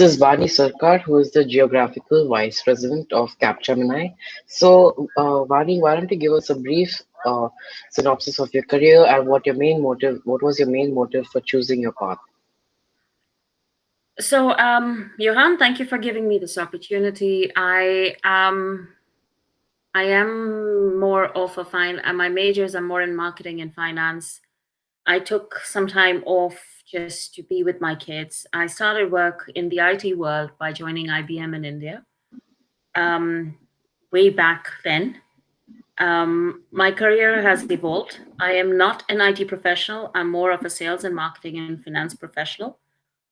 This is Vani Sarkar, who is the Geographical Vice President of Capgemini. So, Vani, why don't you give us a brief synopsis of your career and what was your main motive for choosing your path? So, Johan, thank you for giving me this opportunity. I am more of a my majors are more in marketing and finance. I took some time off just to be with my kids. I started work in the IT world by joining IBM in India, um, way back then. My career has evolved. I am not an IT professional. I'm more of a sales and marketing and finance professional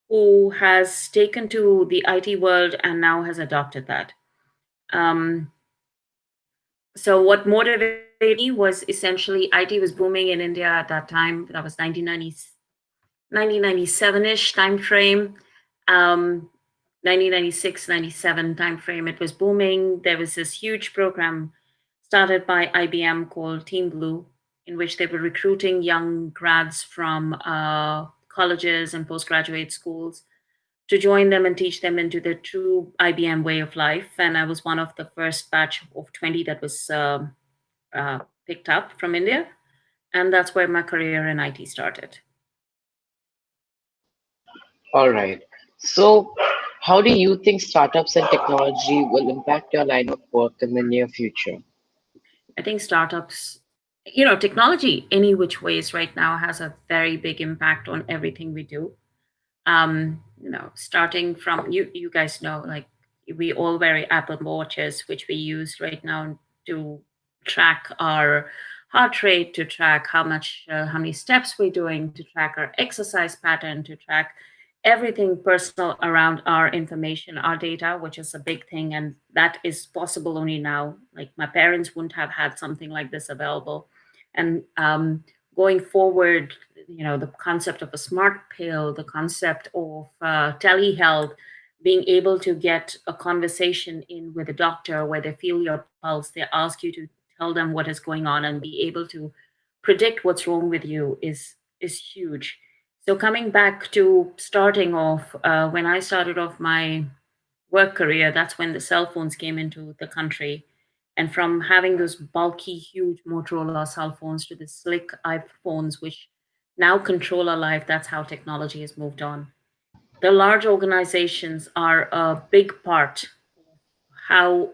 who has taken to the IT world and now has adopted that. Um, so what motivated me was essentially IT was booming in India at that time. That was 1997-ish time frame. Um, 1996, 97 time frame. It was booming. There was this huge program started by IBM called Team Blue, in which they were recruiting young grads from colleges and postgraduate schools to join them and teach them into the true IBM way of life. And I was one of the first batch of 20 that was uh, picked up from India. And that's where my career in IT started. All right. So, how do you think startups and technology will impact your line of work in the near future? I think startups, technology, any which ways right now has a very big impact on everything we do. Starting from you guys know, like we all wear Apple watches, which we use right now to track our heart rate, to track how many steps we're doing, to track our exercise pattern, to track everything personal around our information, our data, which is a big thing, and that is possible only now. Like my parents wouldn't have had something like this available, and going forward, the concept of a smart pill, the concept of telehealth, being able to get a conversation in with a doctor where they feel your pulse, they ask you to tell them what is going on and be able to predict what's wrong with you is huge. So coming back to starting off, when I started off my work career, that's when the cell phones came into the country. And from having those bulky, huge Motorola cell phones to the slick iPhones, which now control our life, that's how technology has moved on. The large organizations are a big part of how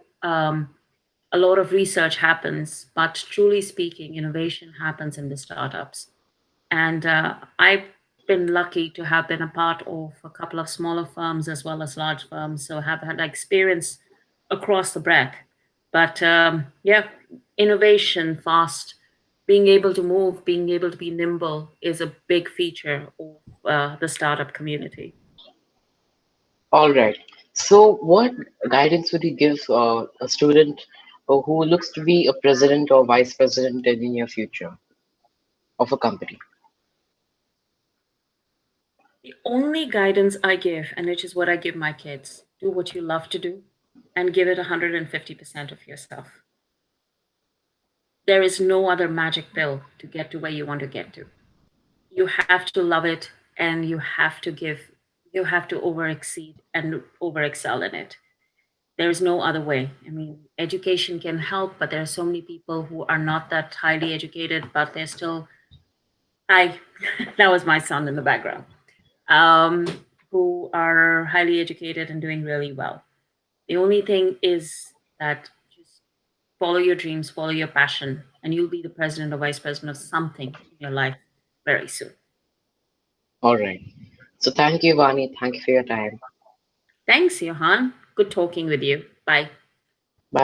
a lot of research happens, but truly speaking, innovation happens in the startups. And I've been lucky to have been a part of a couple of smaller firms as well as large firms, so have had experience across the breadth. But yeah, innovation, fast, being able to move, being able to be nimble is a big feature of the startup community. All right. So, what guidance would you give a student who looks to be a president or vice president in the near future of a company? The only guidance I give, and which is what I give my kids, do what you love to do and give it 150% of yourself. There is no other magic pill to get to where you want to get to. You have to love it and you have to over exceed and over excel in it. There is no other way. I mean, education can help, but there are so many people who are not that highly educated, but they're still, hi, that was my son in the background, um, who are highly educated and doing really well. The only thing is that just follow your dreams, follow your passion, and you'll be the president or vice president of something in your life very soon. All right. So, thank you, Vani. Thank you for your time. Thanks, Johan. Good talking with you. Bye.